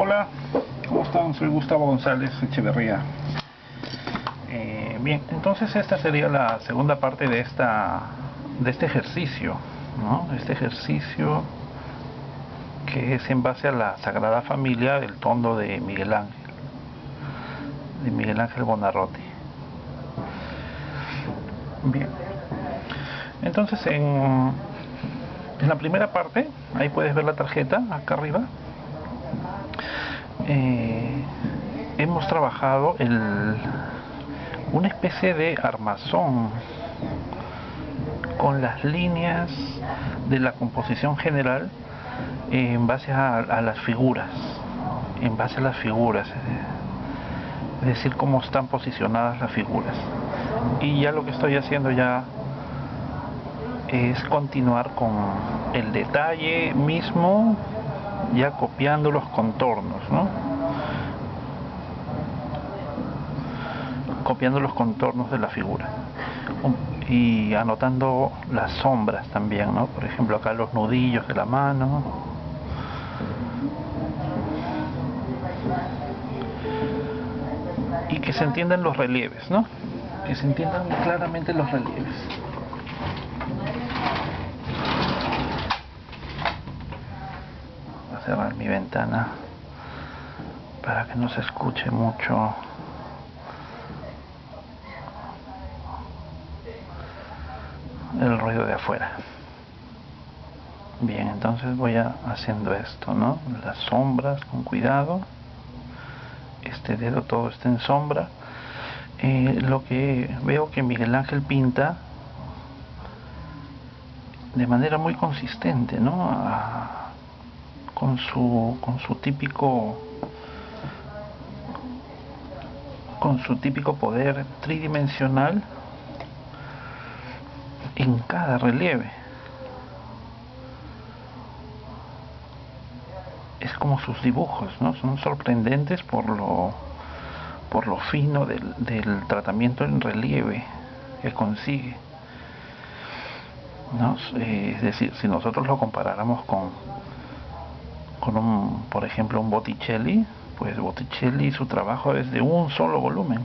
Hola, ¿cómo están? Soy Gustavo González Echeverría. Bien, entonces esta sería la segunda parte de este ejercicio, ¿no? Este ejercicio que es en base a la Sagrada Familia del Tondo de Miguel Ángel Buonarroti. Bien, entonces en la primera parte, ahí puedes ver la tarjeta acá arriba. Hemos trabajado una especie de armazón con las líneas de la composición general en base a las figuras, es decir, cómo están posicionadas las figuras. Y ya lo que estoy haciendo ya es continuar con el detalle mismo, ya copiando los contornos, ¿no? Copiando los contornos de la figura y anotando las sombras también, ¿no? Por ejemplo, acá los nudillos de la mano. Y que se entiendan los relieves, ¿no? Que se entiendan claramente los relieves. Voy a cerrar mi ventana para que no se escuche mucho el ruido de afuera. Bien, entonces voy haciendo esto, ¿no? Las sombras con cuidado. Este dedo todo está en sombra. Lo que veo que Miguel Ángel pinta de manera muy consistente, ¿no? Con su típico poder tridimensional en cada relieve. Es como sus dibujos, ¿no? Son sorprendentes por lo fino del tratamiento en relieve que consigue, ¿no? Es decir, si nosotros lo comparáramos con por ejemplo, un Botticelli, pues Botticelli, su trabajo es de un solo volumen,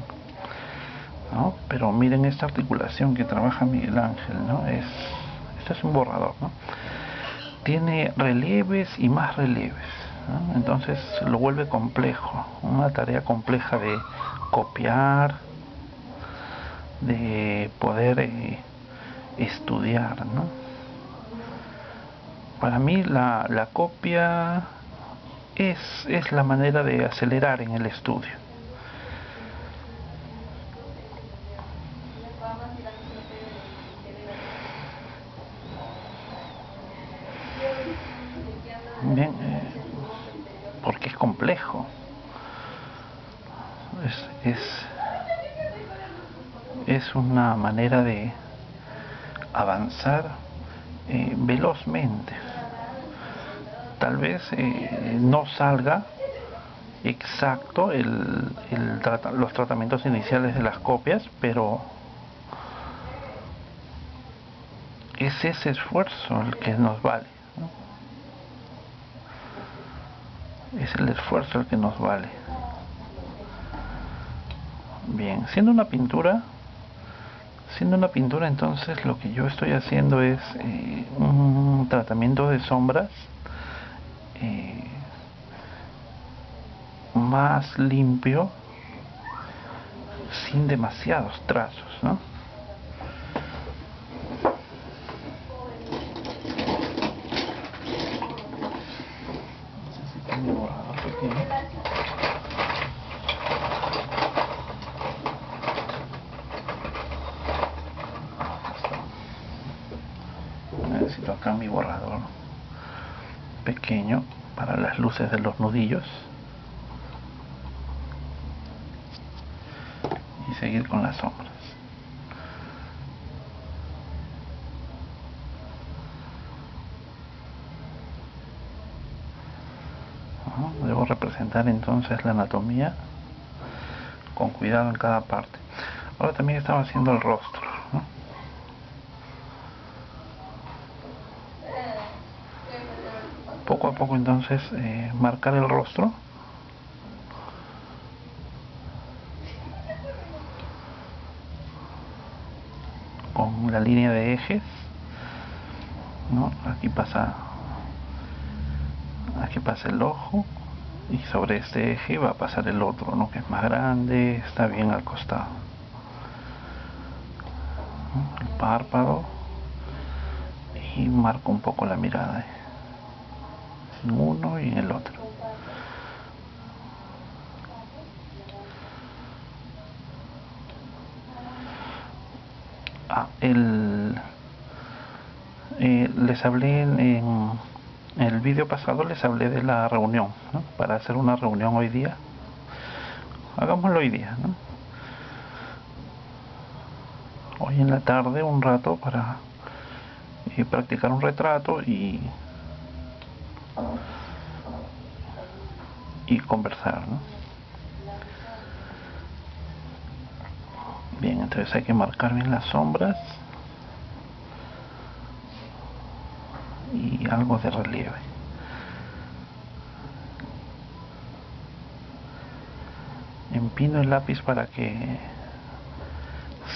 ¿no? Pero miren esta articulación que trabaja Miguel Ángel, ¿no? Esto es un borrador, ¿no? Tiene relieves y más relieves, ¿no? Entonces lo vuelve complejo, una tarea compleja de copiar, de poder estudiar, ¿no? Para mí la copia es la manera de acelerar en el estudio. Bien, porque es complejo. Es una manera de avanzar velozmente. Tal vez no salga exacto los tratamientos iniciales de las copias, pero es ese esfuerzo el que nos vale, ¿no? Es el esfuerzo el que nos vale. Bien, siendo una pintura, entonces lo que yo estoy haciendo es un tratamiento de sombras más limpio, sin demasiados trazos, ¿no? Necesito mi borrador pequeño. Necesito acá mi borrador pequeño para las luces de los nudillos y seguir con las sombras. Debo representar entonces la anatomía con cuidado en cada parte. Ahora también estaba haciendo el rostro, ¿no? Poco a poco entonces marcar el rostro línea de ejes, ¿no? Aquí pasa el ojo, y sobre este eje va a pasar el otro, ¿no? Que es más grande, está bien al costado, ¿no? El párpado, y marco un poco la mirada en uno y en el otro. Les hablé en el vídeo pasado, les hablé de la reunión, ¿no? Para hacer una reunión hoy día, hagámoslo hoy día, ¿no? Hoy en la tarde un rato para practicar un retrato y conversar, ¿no? Bien, entonces hay que marcar bien las sombras y algo de relieve. Empino el lápiz para que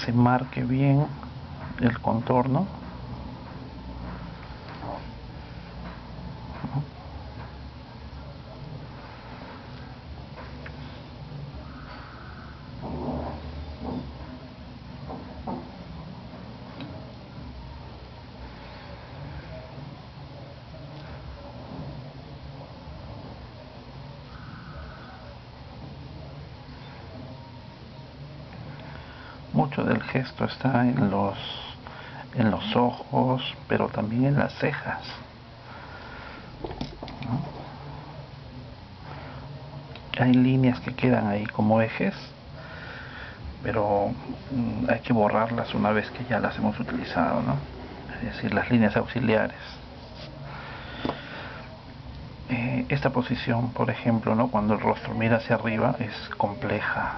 se marque bien el contorno. Mucho del gesto está en los ojos, pero también en las cejas, ¿no? Hay líneas que quedan ahí como ejes, pero hay que borrarlas una vez que ya las hemos utilizado, ¿no? Es decir, las líneas auxiliares. Esta posición, por ejemplo, ¿no? Cuando el rostro mira hacia arriba, es compleja,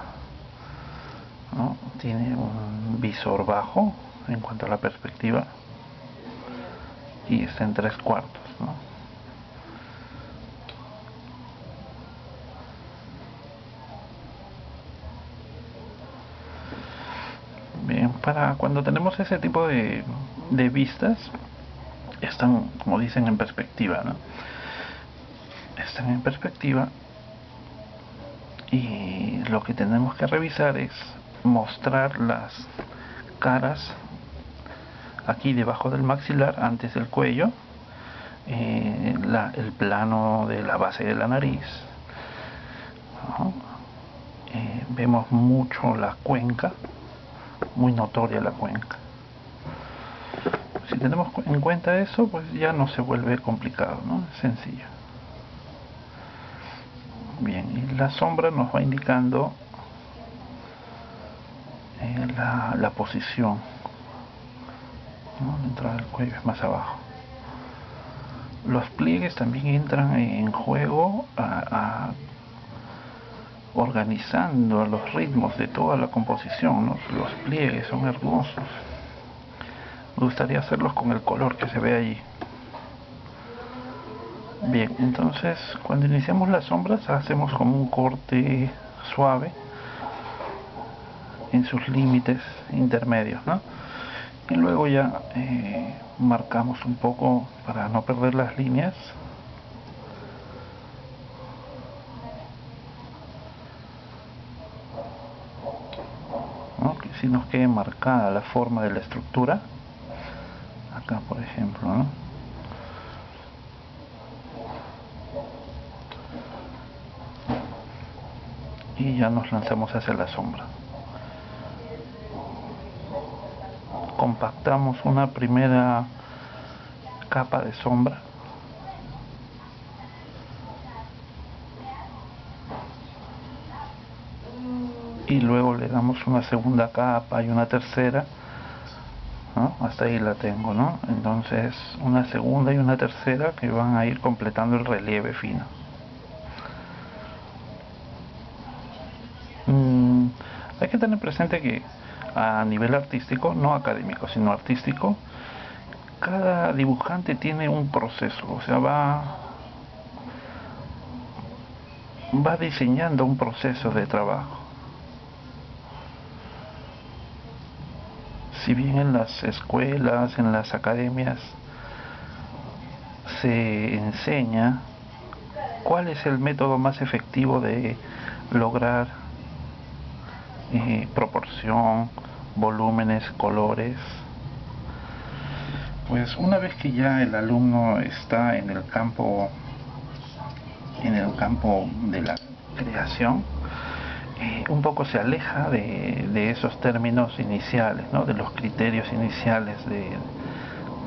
¿no? Tiene un visor bajo en cuanto a la perspectiva y está en 3/4, ¿no? Bien, para cuando tenemos ese tipo de vistas, están, como dicen, en perspectiva, ¿no? Están en perspectiva, y lo que tenemos que revisar es mostrar las caras aquí debajo del maxilar, antes del cuello, el plano de la base de la nariz, ¿no? Vemos mucho la cuenca, muy notoria la cuenca. Si tenemos en cuenta eso, pues ya no se vuelve complicado, ¿no? Es sencillo. Bien, y la sombra nos va indicando la posición, ¿no? La entrada del cuello es más abajo. Los pliegues también entran en juego organizando los ritmos de toda la composición, ¿no? Los pliegues son hermosos. Me gustaría hacerlos con el color que se ve allí. Bien, entonces cuando iniciamos las sombras hacemos como un corte suave en sus límites intermedios, ¿no? Y luego ya marcamos un poco para no perder las líneas, ¿no? Que si nos quede marcada la forma de la estructura, acá por ejemplo, ¿no? Y ya nos lanzamos hacia la sombra. Compactamos una primera capa de sombra, y luego le damos una segunda capa y una tercera, ¿no? Hasta ahí la tengo, ¿no? Entonces una segunda y una tercera que van a ir completando el relieve fino. Hay que tener presente que a nivel artístico, no académico, sino artístico, cada dibujante tiene un proceso, o sea, va diseñando un proceso de trabajo. Si bien en las escuelas, en las academias se enseña cuál es el método más efectivo de lograr proporción, volúmenes, colores, pues una vez que ya el alumno está en el campo de la creación, un poco se aleja de esos términos iniciales, ¿no? De los criterios iniciales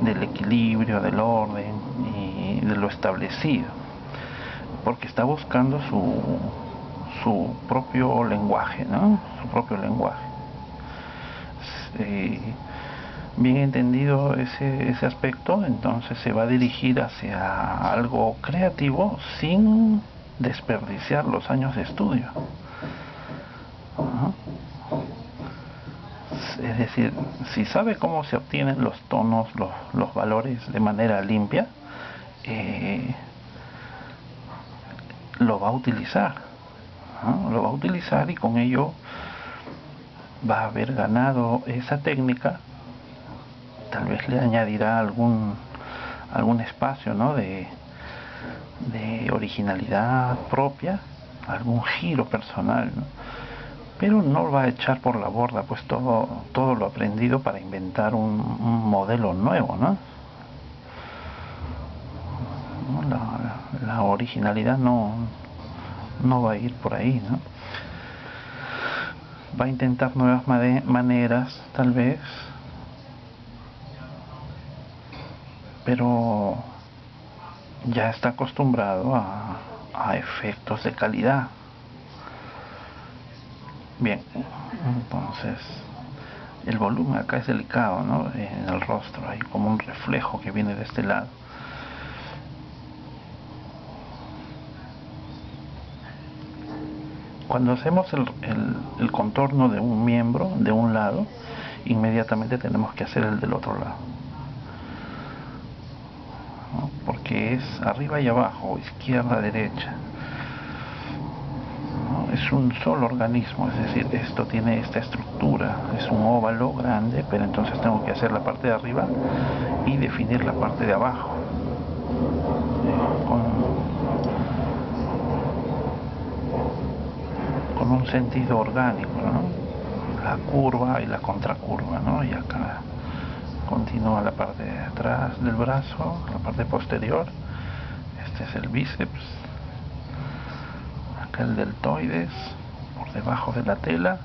del equilibrio, del orden y de lo establecido, porque está buscando su propio lenguaje, ¿no? Su propio lenguaje. Eh, Bien entendido ese aspecto, entonces se va a dirigir hacia algo creativo sin desperdiciar los años de estudio. Es decir, si sabe cómo se obtienen los tonos, los valores de manera limpia, lo va a utilizar, ¿no? Lo va a utilizar y con ello va a haber ganado esa técnica. Tal vez le añadirá algún espacio, ¿no? de originalidad propia, algún giro personal, ¿no? Pero no va a echar por la borda pues todo lo aprendido para inventar un modelo nuevo, ¿no? La originalidad no va a ir por ahí, ¿no? Va a intentar nuevas maneras, tal vez, pero ya está acostumbrado a efectos de calidad. Bien, entonces el volumen acá es delicado, ¿no? En el rostro hay como un reflejo que viene de este lado. Cuando hacemos el contorno de un miembro de un lado, inmediatamente tenemos que hacer el del otro lado, ¿no? Porque es arriba y abajo, izquierda, derecha, ¿no? Es un solo organismo, es decir, esto tiene esta estructura, es un óvalo grande, pero entonces tengo que hacer la parte de arriba y definir la parte de abajo, con un sentido orgánico, ¿no? La curva y la contracurva, ¿no? Y acá continúa la parte de atrás del brazo, la parte posterior. Este es el bíceps, acá el deltoides, por debajo de la tela.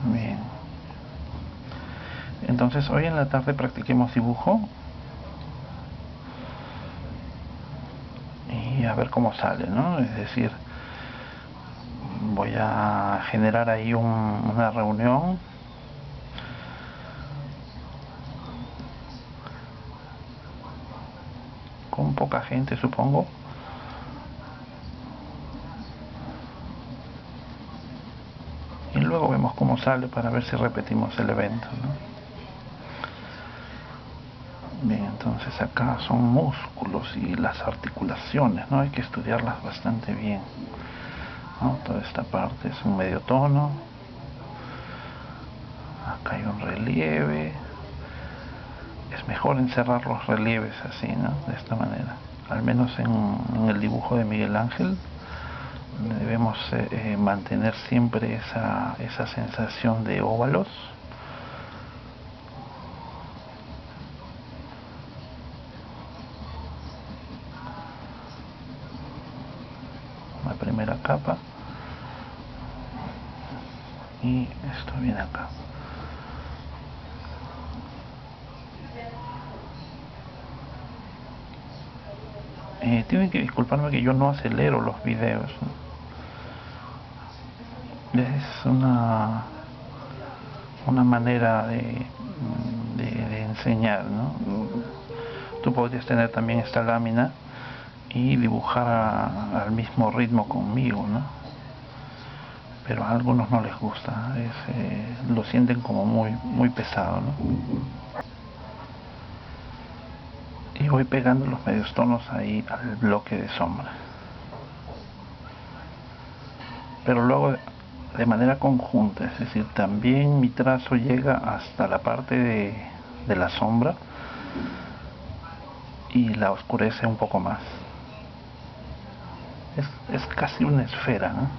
Bien. Entonces hoy en la tarde practiquemos dibujo y a ver cómo sale, ¿no? Es decir, voy a generar ahí una reunión con poca gente, supongo, y luego vemos cómo sale para ver si repetimos el evento, ¿no? Bien, entonces acá son músculos y las articulaciones, ¿no? Hay que estudiarlas bastante bien, ¿no? Toda esta parte es un medio tono, acá hay un relieve. Es mejor encerrar los relieves así, ¿no? De esta manera, al menos en el dibujo de Miguel Ángel debemos mantener siempre esa sensación de óvalos. La primera capa y esto viene acá. Tienen que disculparme que yo no acelero los videos, ¿no? Es una manera de enseñar, ¿no? Tú podrías tener también esta lámina y dibujar al mismo ritmo conmigo, ¿no? Pero a algunos no les gusta, lo sienten como muy pesado, ¿no? Y y voy pegando los medios tonos ahí al bloque de sombra, pero luego de manera conjunta, es decir, también mi trazo llega hasta la parte de la sombra y la oscurece un poco más. Es casi una esfera, ¿no?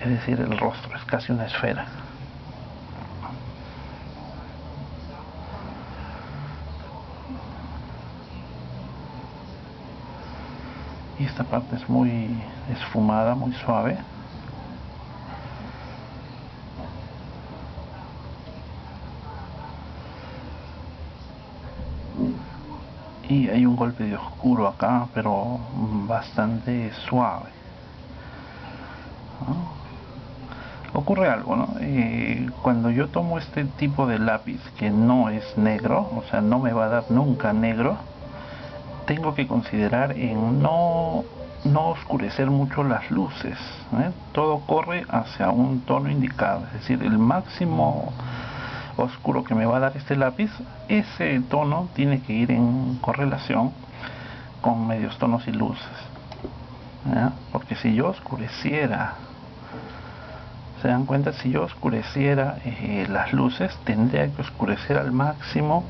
Es decir, el rostro es casi una esfera. Y esta parte es muy esfumada, muy suave. Y hay un golpe de oscuro acá, pero bastante suave, ¿no? Ocurre algo, ¿no? Cuando yo tomo este tipo de lápiz que no es negro, o sea, no me va a dar nunca negro, tengo que considerar en no oscurecer mucho las luces, ¿eh? Todo corre hacia un tono indicado, es decir, el máximo oscuro que me va a dar este lápiz, ese tono tiene que ir en correlación con medios tonos y luces, ¿ya? Porque si yo oscureciera, se dan cuenta, si yo oscureciera las luces, tendría que oscurecer al máximo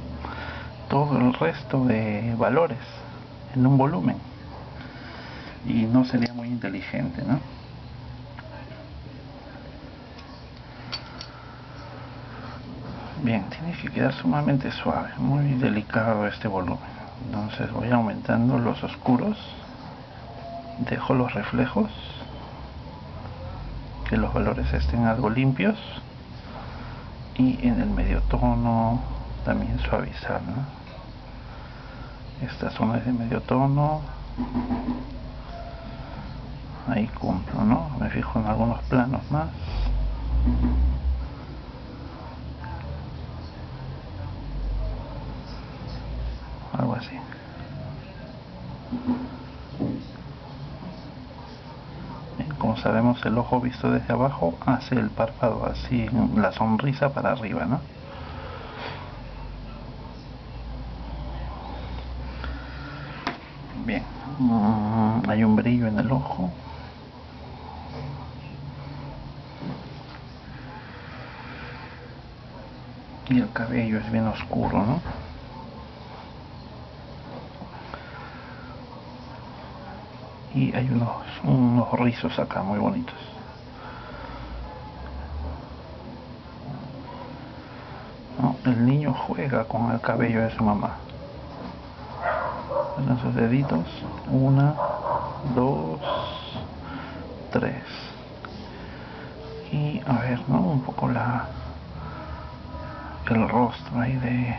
todo el resto de valores en un volumen y no sería muy inteligente, ¿no? Bien, tiene que quedar sumamente suave, muy delicado este volumen. Entonces voy aumentando los oscuros, dejo los reflejos, que los valores estén algo limpios, y en el medio tono también suavizar, ¿no? Esta zona es de medio tono, ahí cumplo, ¿no? Me fijo en algunos planos más. Algo así. Bien, como sabemos, el ojo visto desde abajo hace el párpado así, la sonrisa para arriba, ¿no? Bien, hay un brillo en el ojo. Y el cabello es bien oscuro, ¿no? Y hay unos rizos acá muy bonitos. ¿No? El niño juega con el cabello de su mamá. Con sus deditos. 1, 2, 3. Y a ver, ¿no? Un poco el rostro ahí de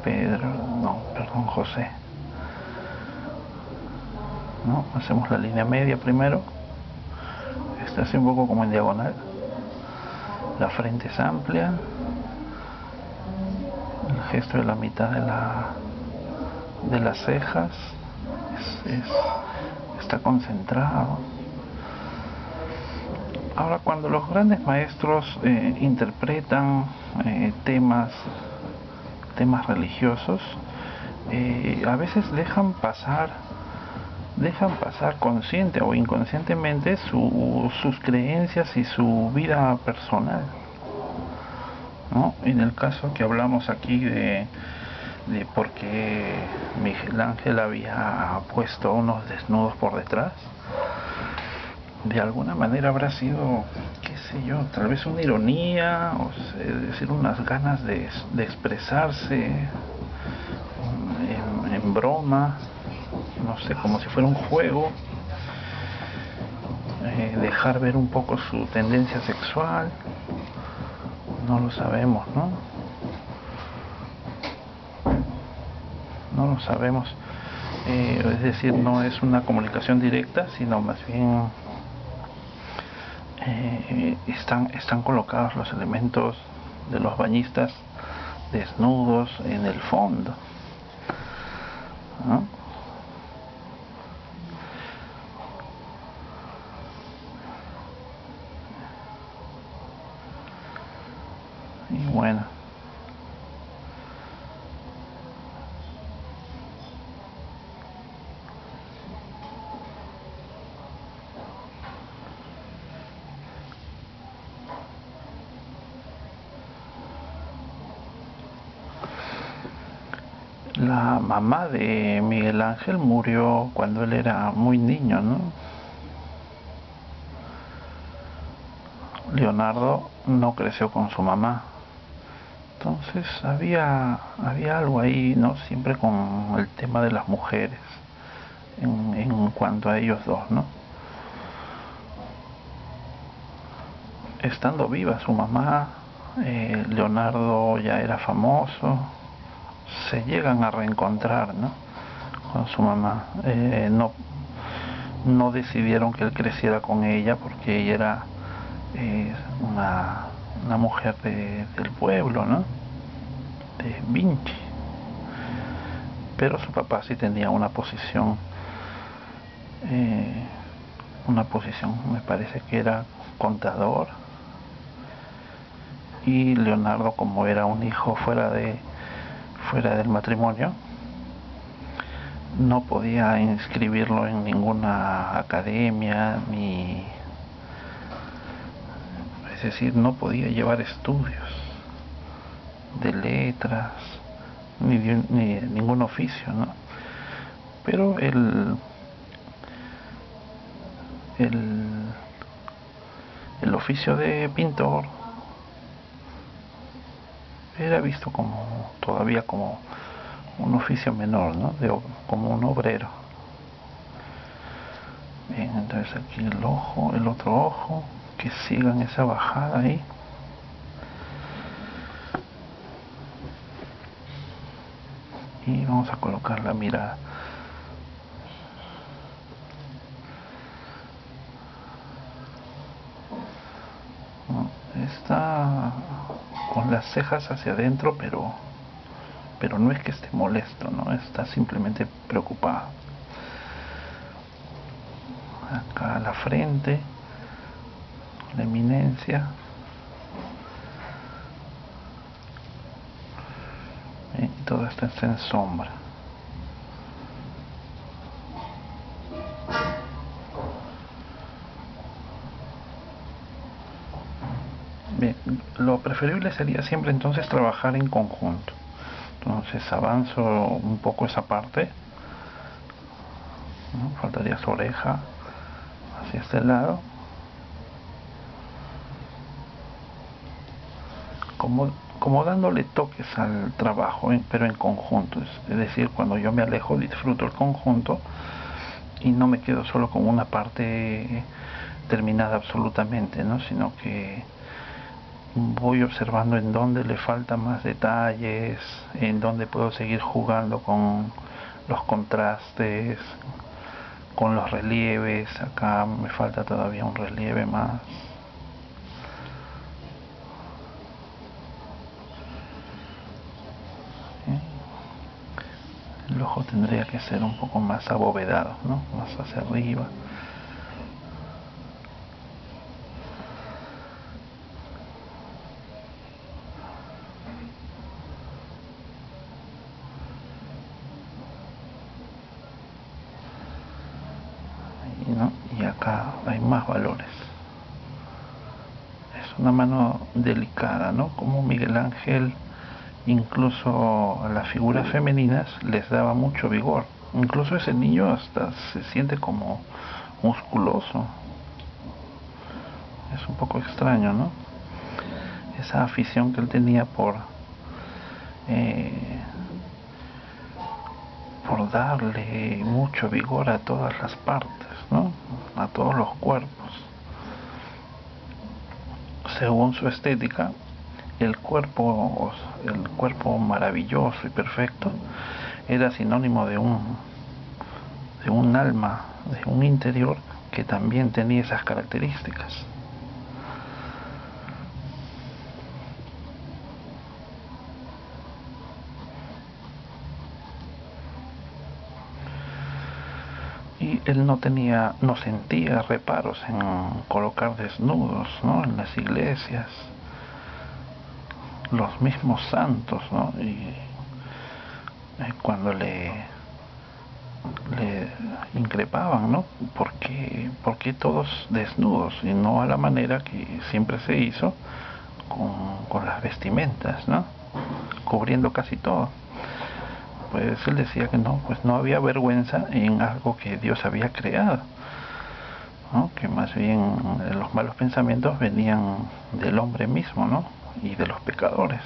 Pedro, no, perdón, José. ¿No? Hacemos la línea media primero. Esta hace un poco como en diagonal. La frente es amplia. El gesto de la mitad de las cejas está concentrado. Ahora, cuando los grandes maestros interpretan temas religiosos, a veces dejan pasar consciente o inconscientemente sus creencias y su vida personal, ¿no? En el caso que hablamos aquí de por qué Miguel Ángel había puesto unos desnudos por detrás, de alguna manera habrá sido, qué sé yo, tal vez una ironía, o es decir, unas ganas de expresarse en broma, no sé, como si fuera un juego, dejar ver un poco su tendencia sexual, no lo sabemos, ¿no? No lo sabemos, es decir, no es una comunicación directa, sino más bien están colocados los elementos de los bañistas desnudos en el fondo, ¿no? Y bueno, la mamá de Miguel Ángel murió cuando él era muy niño, ¿no? Leonardo no creció con su mamá. Entonces había algo ahí, ¿no? Siempre con el tema de las mujeres en cuanto a ellos dos, ¿no? Estando viva su mamá, Leonardo ya era famoso, se llegan a reencontrar, ¿no? Con su mamá. No decidieron que él creciera con ella porque ella era eh, una mujer del pueblo, ¿no? De Vinci. Pero su papá sí tenía eh, una posición, me parece que era contador, y Leonardo, como era un hijo fuera del matrimonio, no podía inscribirlo en ninguna academia, ni, es decir, no podía llevar estudios de letras, ni ningún oficio, ¿no? Pero el, el oficio de pintor era visto todavía como un oficio menor, ¿no? Como un obrero. Bien, entonces aquí el otro ojo, que sigan esa bajada ahí. Y vamos a colocar la mirada. Está con las cejas hacia adentro, pero no es que esté molesto, ¿no? Está simplemente preocupado. Acá la frente, la eminencia. Y todo esto está en sombra. Bien, lo preferible sería siempre entonces trabajar en conjunto. Entonces avanzo un poco esa parte, ¿no? Faltaría su oreja hacia este lado, como dándole toques al trabajo, pero en conjunto. Es decir, cuando yo me alejo disfruto el conjunto y no me quedo solo con una parte terminada absolutamente, ¿no? Sino que voy observando en dónde le faltan más detalles, en dónde puedo seguir jugando con los contrastes, con los relieves. Acá me falta todavía un relieve más. El ojo tendría que ser un poco más abovedado, ¿no? Más hacia arriba. ¿No? Y acá hay más valores. Es una mano delicada, ¿no? Como Miguel Ángel, incluso a las figuras femeninas les daba mucho vigor. Incluso ese niño hasta se siente como musculoso. Es un poco extraño, ¿no? Esa afición que él tenía eh, por darle mucho vigor a todas las partes, ¿no? A todos los cuerpos. Según su estética, el cuerpo maravilloso y perfecto era sinónimo de un alma, de un interior que también tenía esas características. Y él no sentía reparos en colocar desnudos, ¿no? En las iglesias. los mismos santos, ¿no? Y cuando le increpaban, ¿no? ¿Por qué todos desnudos y no a la manera que siempre se hizo con las vestimentas, ¿no? Cubriendo casi todo. Pues él decía que no, pues no había vergüenza en algo que Dios había creado, ¿no? Que más bien los malos pensamientos venían del hombre mismo, ¿no? Y de los pecadores.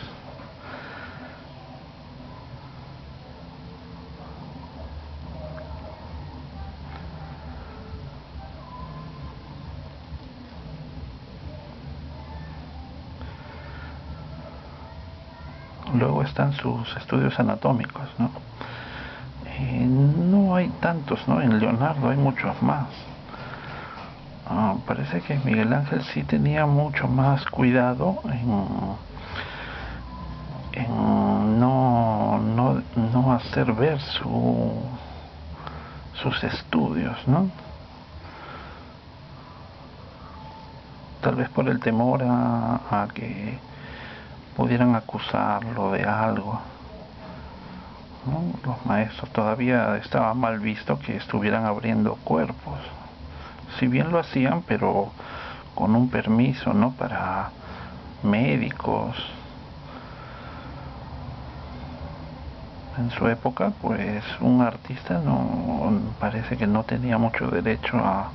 Luego están sus estudios anatómicos, ¿no? No hay tantos, ¿no? En Leonardo hay muchos más. Parece que Miguel Ángel sí tenía mucho más cuidado en no hacer ver sus estudios, ¿no? Tal vez por el temor a que pudieran acusarlo de algo, ¿no? Los maestros todavía estaba mal visto que estuvieran abriendo cuerpos, si bien lo hacían, pero con un permiso, ¿no? Para médicos. En su época, pues un artista no parece que no tenía mucho derecho a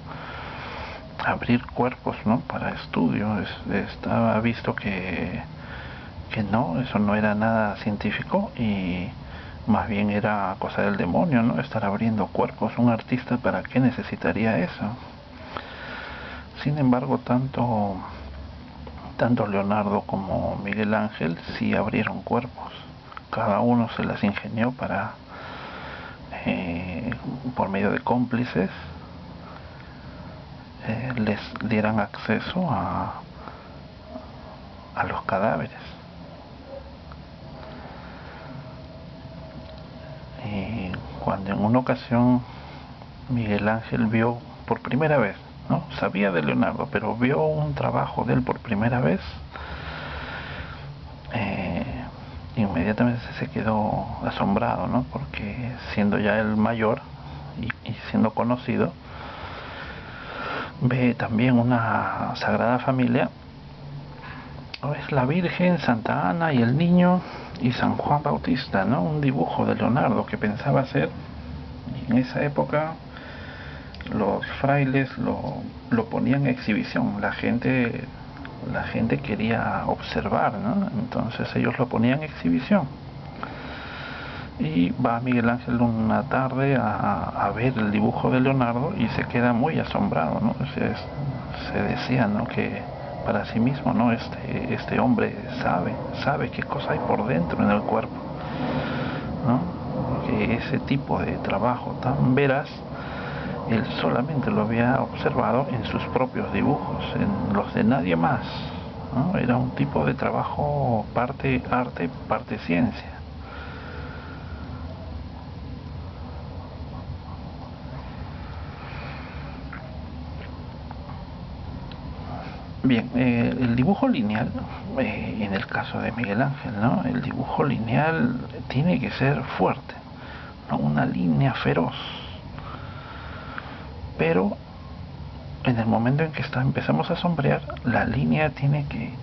abrir cuerpos, ¿no? Para estudio. Estaba visto que no, eso no era nada científico y más bien era cosa del demonio, ¿no? Estar abriendo cuerpos. Un artista, ¿para qué necesitaría eso? Sin embargo, tanto Leonardo como Miguel Ángel sí abrieron cuerpos. Cada uno se las ingenió para, por medio de cómplices, les dieran acceso a los cadáveres. Y cuando en una ocasión Miguel Ángel vio por primera vez, ¿no? Sabía de Leonardo, pero vio un trabajo de él por primera vez, inmediatamente se quedó asombrado, ¿no? Porque siendo ya el mayor y siendo conocido, ve también una Sagrada Familia, es la Virgen, Santa Ana y el Niño y San Juan Bautista, ¿no? Un dibujo de Leonardo que pensaba hacer. Y en esa época los frailes lo ponían en exhibición, la gente quería observar, ¿no? Entonces ellos lo ponían en exhibición. Y va Miguel Ángel una tarde a ver el dibujo de Leonardo y se queda muy asombrado, ¿no? Se decía, ¿no? Que para sí mismo, ¿no? Este hombre sabe qué cosa hay por dentro en el cuerpo, ¿no? Que ese tipo de trabajo tan veraz él solamente lo había observado en sus propios dibujos, en los de nadie más, ¿no? Era un tipo de trabajo parte arte, parte ciencia. Bien, el dibujo lineal, en el caso de Miguel Ángel, ¿no? El dibujo lineal tiene que ser fuerte, ¿no? Una línea feroz. Pero en el momento en que empezamos a sombrear, la línea tiene que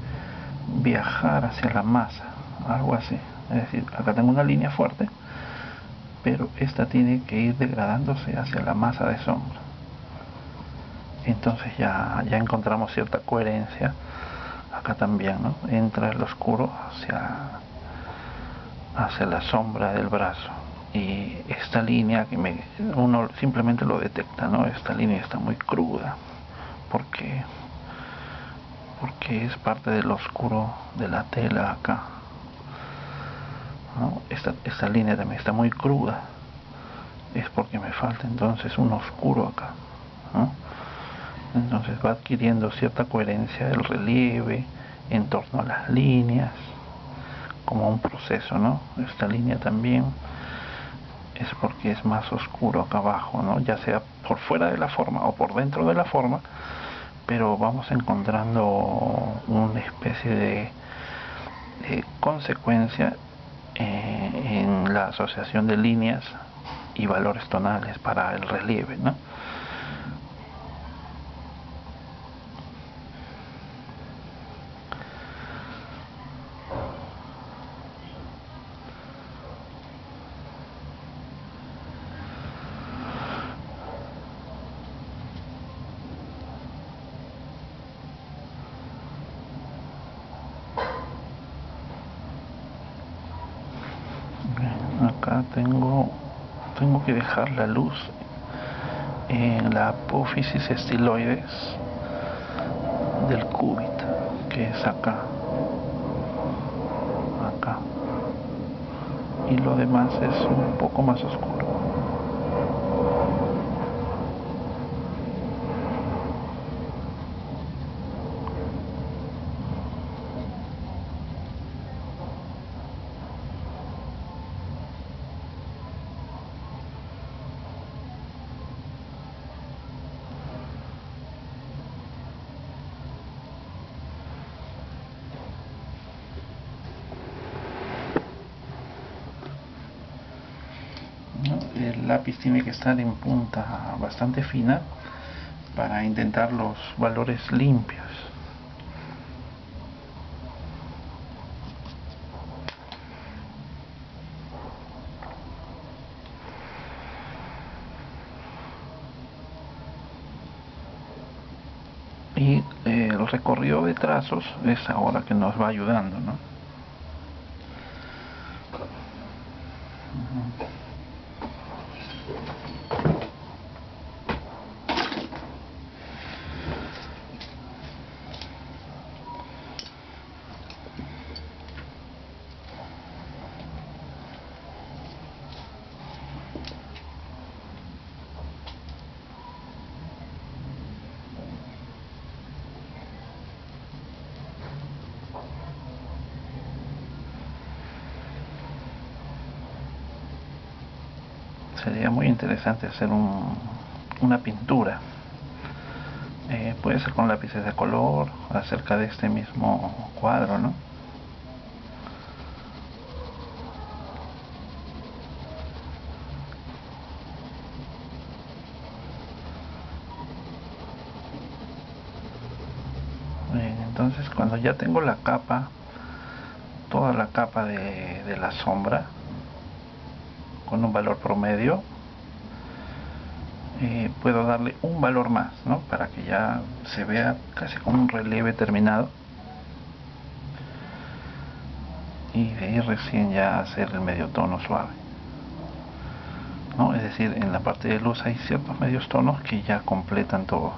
viajar hacia la masa, algo así. Es decir, acá tengo una línea fuerte, pero esta tiene que ir degradándose hacia la masa de sombra. Entonces ya encontramos cierta coherencia acá también, ¿no? Entra el oscuro hacia la sombra del brazo. Y esta línea uno simplemente lo detecta, ¿no? Esta línea está muy cruda porque es parte del oscuro de la tela acá, ¿no? Esta línea también está muy cruda, es porque me falta entonces un oscuro acá, ¿no? Entonces va adquiriendo cierta coherencia el relieve en torno a las líneas, como un proceso, ¿no? Esta línea también es porque es más oscuro acá abajo, ¿no? Ya sea por fuera de la forma o por dentro de la forma, pero vamos encontrando una especie consecuencia en la asociación de líneas y valores tonales para el relieve, ¿no? Acá tengo que dejar la luz en la apófisis estiloides del cúbito, que es acá, y lo demás es un poco más oscuro. El lápiz tiene que estar en punta bastante fina para intentar los valores limpios. Y el recorrido de trazos es ahora que nos va ayudando, ¿no? Sería muy interesante hacer una pintura. Puede ser con lápices de color acerca de este mismo cuadro, ¿no? Entonces, cuando ya tengo la capa, toda la capa de la sombra con un valor promedio, puedo darle un valor más, ¿no? Para que ya se vea casi como un relieve terminado, y de ahí recién ya hacer el medio tono suave, ¿no? Es decir, en la parte de luz hay ciertos medios tonos que ya completan todo.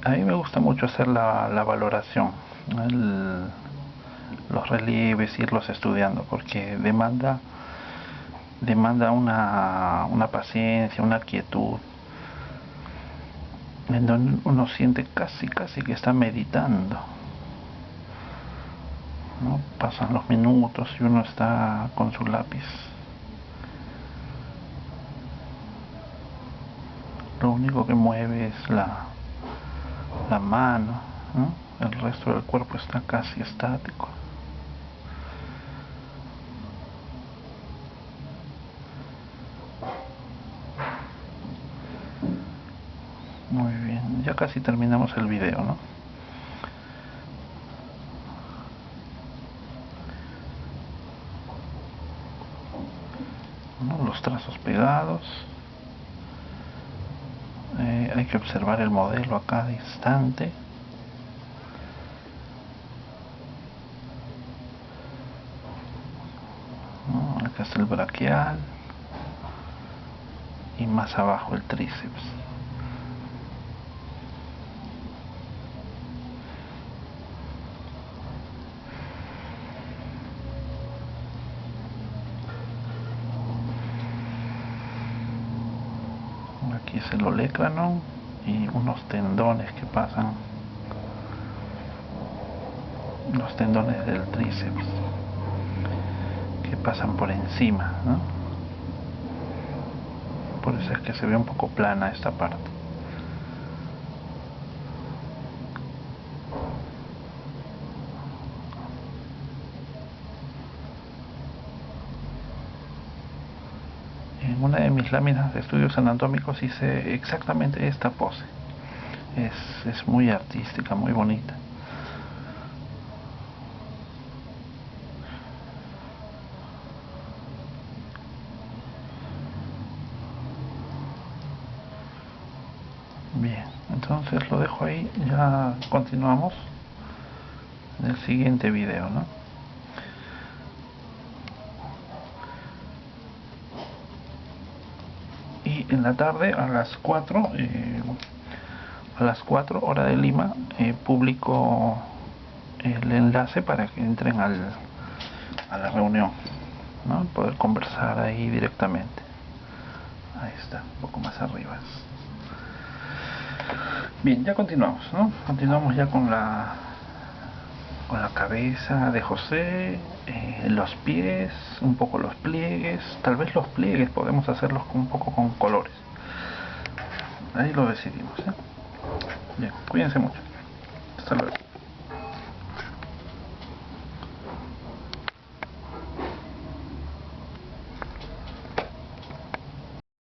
A mí me gusta mucho hacer la valoración, los relieves, irlos estudiando, porque demanda una paciencia, una quietud, en donde uno siente casi que está meditando, ¿no? Pasan los minutos y uno está con su lápiz. Lo único que mueve es la mano, ¿no? El resto del cuerpo está casi estático. Muy bien, ya casi terminamos el video, ¿no? ¿No? Los trazos pegados. Hay que observar el modelo a cada instante. ¿No? Acá está el braquial y más abajo el tríceps. Aquí es el olecranon y unos tendones que pasan, los tendones del tríceps que pasan por encima, ¿no? Por eso es que se ve un poco plana esta parte. En una de mis láminas de estudios anatómicos hice exactamente esta pose. Es muy artística, muy bonita. Bien, entonces lo dejo ahí, ya continuamos en el siguiente video, ¿no? Y en la tarde a las 4 hora de Lima, publico el enlace para que entren a la reunión, ¿no? Poder conversar ahí directamente. Ahí está, un poco más arriba. Bien, ya continuamos, ¿no? Continuamos ya con la cabeza de José, los pies, un poco los pliegues. Tal vez los pliegues podemos hacerlos un poco con colores. Ahí lo decidimos, ¿eh? Bien, cuídense mucho. Hasta luego.